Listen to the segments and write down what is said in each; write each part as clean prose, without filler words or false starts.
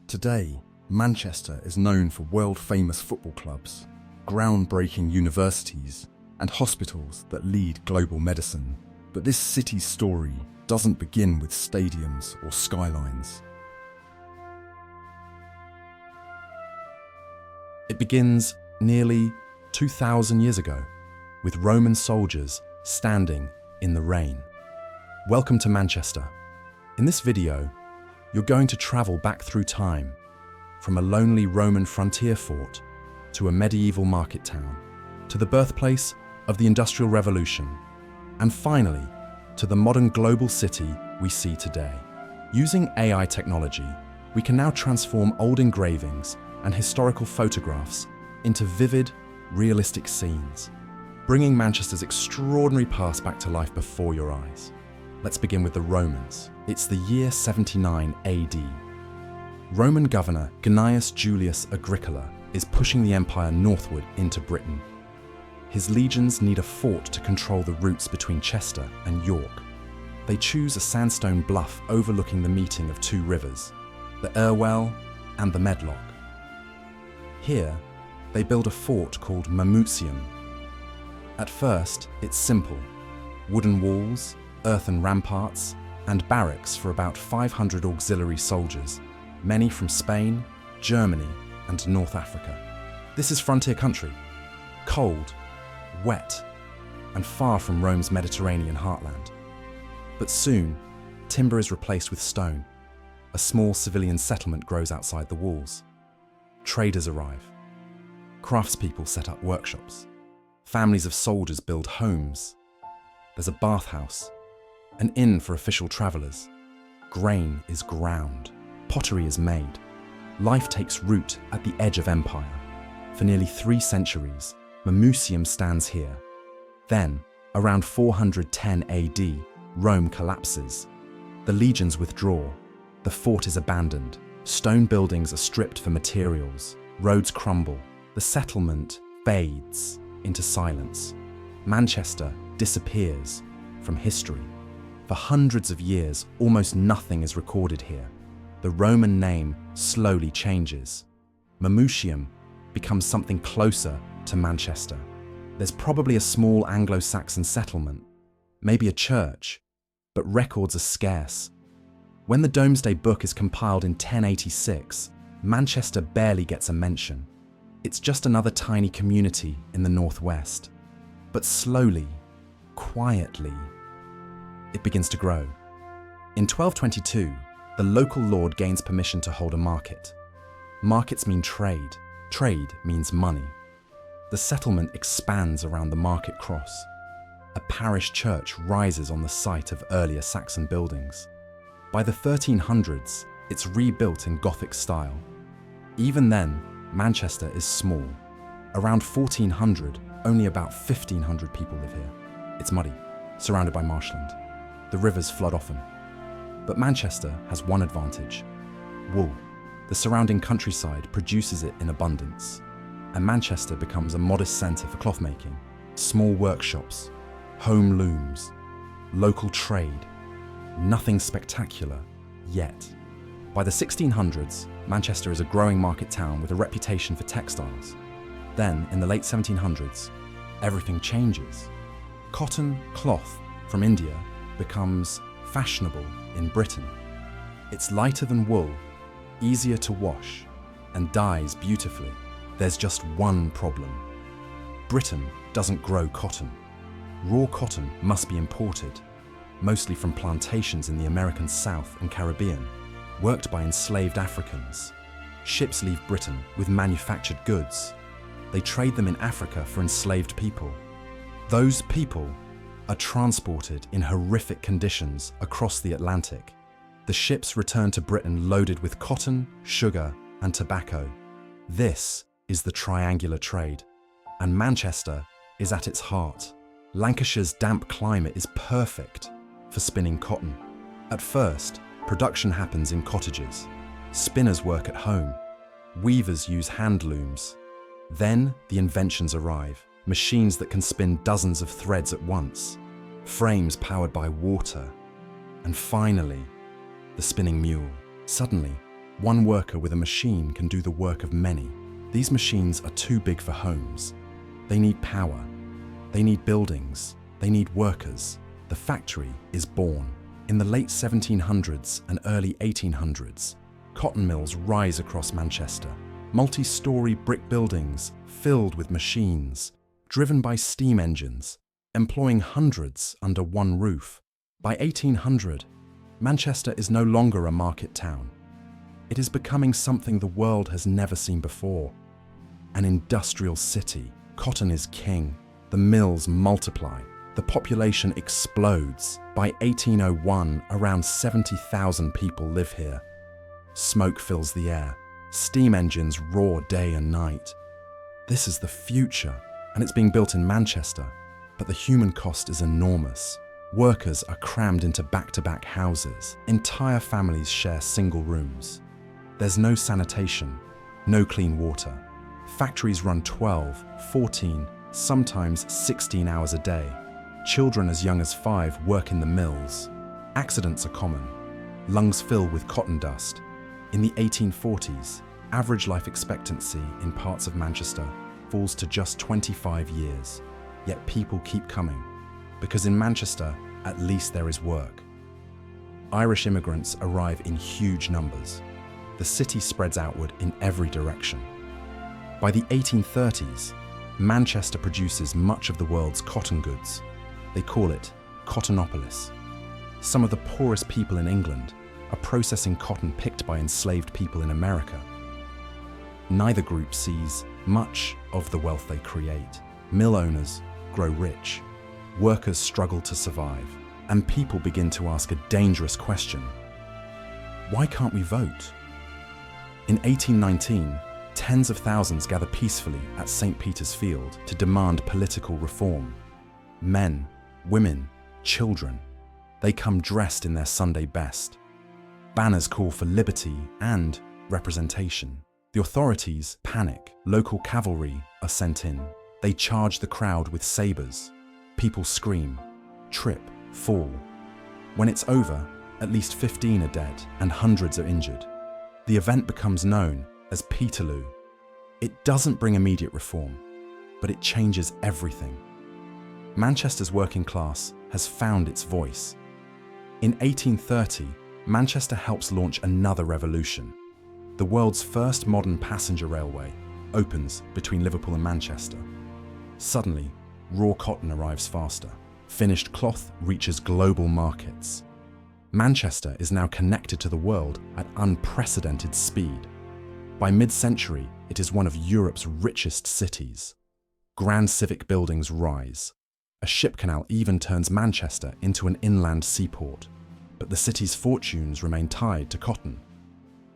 Today, Manchester is known for world-famous football clubs, groundbreaking universities, and hospitals that lead global medicine. But this city's story doesn't begin with stadiums or skylines. It begins nearly 2,000 years ago, with Roman soldiers standing in the rain. Welcome to Manchester. In this video, you're going to travel back through time, from a lonely Roman frontier fort to a medieval market town, to the birthplace of the Industrial Revolution, and finally, to the modern global city we see today. Using AI technology, we can now transform old engravings and historical photographs into vivid, realistic scenes, bringing Manchester's extraordinary past back to life before your eyes. Let's begin with the Romans. It's the year 79 AD. Roman governor Gnaeus Julius Agricola is pushing the empire northward into Britain. His legions need a fort to control the routes between Chester and York. They choose a sandstone bluff overlooking the meeting of two rivers, the Irwell and the Medlock. Here, they build a fort called Mamucium. At first, it's simple: wooden walls, earthen ramparts, and barracks for about 500 auxiliary soldiers, many from Spain, Germany, and North Africa. This is frontier country, cold, wet, and far from Rome's Mediterranean heartland. But soon, timber is replaced with stone. A small civilian settlement grows outside the walls. Traders arrive. Craftspeople set up workshops. Families of soldiers build homes. There's a bathhouse, an inn for official travellers. Grain is ground. Pottery is made. Life takes root at the edge of empire. For nearly 3 centuries, Mamucium stands here. Then, around 410 AD, Rome collapses. The legions withdraw. The fort is abandoned. Stone buildings are stripped for materials. Roads crumble. The settlement fades into silence. Manchester disappears from history. For hundreds of years, almost nothing is recorded here. The Roman name slowly changes. Mamucium becomes something closer to Manchester. There's probably a small Anglo-Saxon settlement, maybe a church, but records are scarce. When the Domesday Book is compiled in 1086, Manchester barely gets a mention. It's just another tiny community in the northwest. But slowly, quietly, it begins to grow. In 1222, the local lord gains permission to hold a market. Markets mean trade. Trade means money. The settlement expands around the market cross. A parish church rises on the site of earlier Saxon buildings. By the 1300s, it's rebuilt in Gothic style. Even then, Manchester is small. Around 1400, only about 1,500 people live here. It's muddy, surrounded by marshland. The rivers flood often. But Manchester has one advantage: wool. The surrounding countryside produces it in abundance, and Manchester becomes a modest centre for cloth making, small workshops, home looms, local trade. Nothing spectacular yet. By the 1600s, Manchester is a growing market town with a reputation for textiles. Then, in the late 1700s, everything changes. Cotton cloth from India becomes fashionable in Britain. It's lighter than wool, easier to wash, and dyes beautifully. There's just one problem. Britain doesn't grow cotton. Raw cotton must be imported, mostly from plantations in the American South and Caribbean, worked by enslaved Africans. Ships leave Britain with manufactured goods. They trade them in Africa for enslaved people. Those people are transported in horrific conditions across the Atlantic. The ships return to Britain loaded with cotton, sugar, and tobacco. This is the triangular trade, and Manchester is at its heart. Lancashire's damp climate is perfect for spinning cotton. At first, production happens in cottages. Spinners work at home. Weavers use hand looms. Then the inventions arrive. Machines that can spin dozens of threads at once. Frames powered by water. And finally, the spinning mule. Suddenly, One worker with a machine can do the work of many. These machines are too big for homes. They need power. They need buildings. They need workers. The factory is born. In the late 1700s and early 1800s, cotton mills rise across Manchester. Multi-story brick buildings filled with machines, driven by steam engines, employing hundreds under one roof. By 1800, Manchester is no longer a market town. It is becoming something the world has never seen before. An industrial city. Cotton is king. The mills multiply. The population explodes. By 1801, around 70,000 people live here. Smoke fills the air. Steam engines roar day and night. This is the future, and it's being built in Manchester, but the human cost is enormous. Workers are crammed into back-to-back houses. Entire families share single rooms. There's no sanitation, no clean water. Factories run 12, 14, sometimes 16 hours a day. Children as young as 5 work in the mills. Accidents are common. Lungs fill with cotton dust. In the 1840s, average life expectancy in parts of Manchester falls to just 25 years. Yet people keep coming, because in Manchester, at least there is work. Irish immigrants arrive in huge numbers. The city spreads outward in every direction. By the 1830s, Manchester produces much of the world's cotton goods. They call it Cottonopolis. Some of the poorest people in England are processing cotton picked by enslaved people in America. Neither group sees much of the wealth they create. Mill owners grow rich, workers struggle to survive, and people begin to ask a dangerous question. Why can't we vote? In 1819, tens of thousands gather peacefully at St. Peter's Field to demand political reform. Men, women, children, they come dressed in their Sunday best. Banners call for liberty and representation. The authorities panic. Local cavalry are sent in. They charge the crowd with sabers. People scream, trip, fall. When it's over, at least 15 are dead and hundreds are injured. The event becomes known as Peterloo. It doesn't bring immediate reform, but it changes everything. Manchester's working class has found its voice. In 1830, Manchester helps launch another revolution. The world's first modern passenger railway opens between Liverpool and Manchester. Suddenly, raw cotton arrives faster. Finished cloth reaches global markets. Manchester is now connected to the world at unprecedented speed. By mid-century, it is one of Europe's richest cities. Grand civic buildings rise. A ship canal even turns Manchester into an inland seaport. But the city's fortunes remain tied to cotton.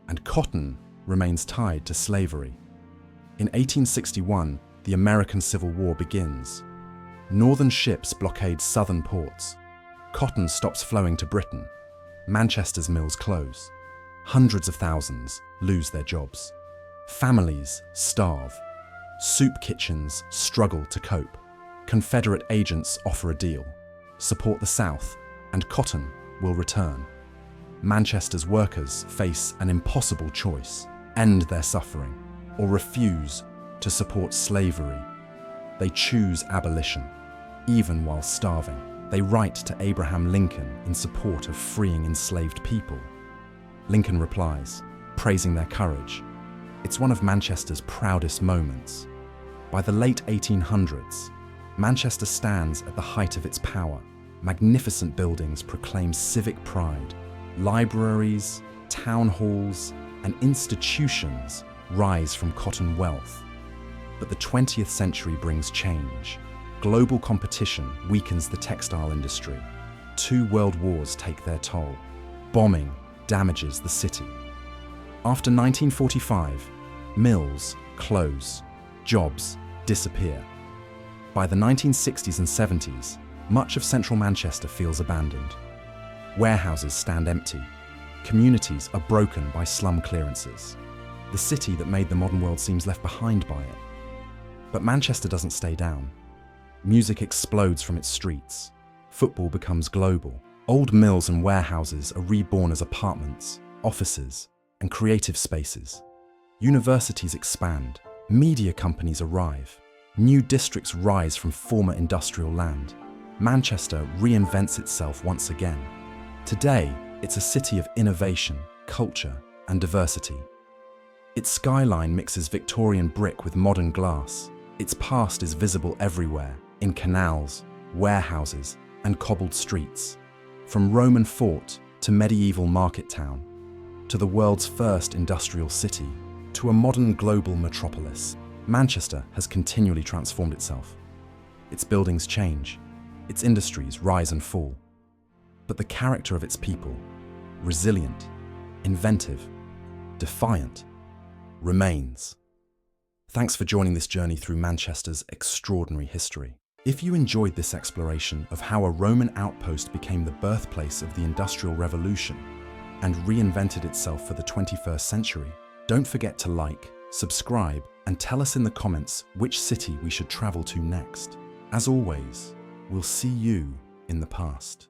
And cotton remains tied to slavery. In 1861, the American Civil War begins. Northern ships blockade southern ports. Cotton stops flowing to Britain. Manchester's mills close. Hundreds of thousands lose their jobs. Families starve. Soup kitchens struggle to cope. Confederate agents offer a deal. Support the South, and cotton will return. Manchester's workers face an impossible choice: end their suffering or refuse to support slavery. They choose abolition, even while starving. They write to Abraham Lincoln in support of freeing enslaved people. Lincoln replies, praising their courage. It's one of Manchester's proudest moments. By the late 1800s, Manchester stands at the height of its power. Magnificent buildings proclaim civic pride. Libraries, town halls, and institutions rise from cotton wealth. But the 20th century brings change. Global competition weakens the textile industry. 2 world wars take their toll. Bombing damages the city. After 1945, mills close, jobs disappear. By the 1960s and 70s, much of central Manchester feels abandoned. Warehouses stand empty. Communities are broken by slum clearances. The city that made the modern world seems left behind by it. But Manchester doesn't stay down. Music explodes from its streets. Football becomes global. Old mills and warehouses are reborn as apartments, offices, and creative spaces. Universities expand, media companies arrive, new districts rise from former industrial land. Manchester reinvents itself once again. Today, it's a city of innovation, culture, and diversity. Its skyline mixes Victorian brick with modern glass. Its past is visible everywhere, in canals, warehouses, and cobbled streets. From Roman fort to medieval market town, to the world's first industrial city, to a modern global metropolis, Manchester has continually transformed itself. Its buildings change, its industries rise and fall. But the character of its people, resilient, inventive, defiant, remains. Thanks for joining this journey through Manchester's extraordinary history. If you enjoyed this exploration of how a Roman outpost became the birthplace of the Industrial Revolution and reinvented itself for the 21st century, don't forget to like, subscribe, and tell us in the comments which city we should travel to next. As always, we'll see you in the past.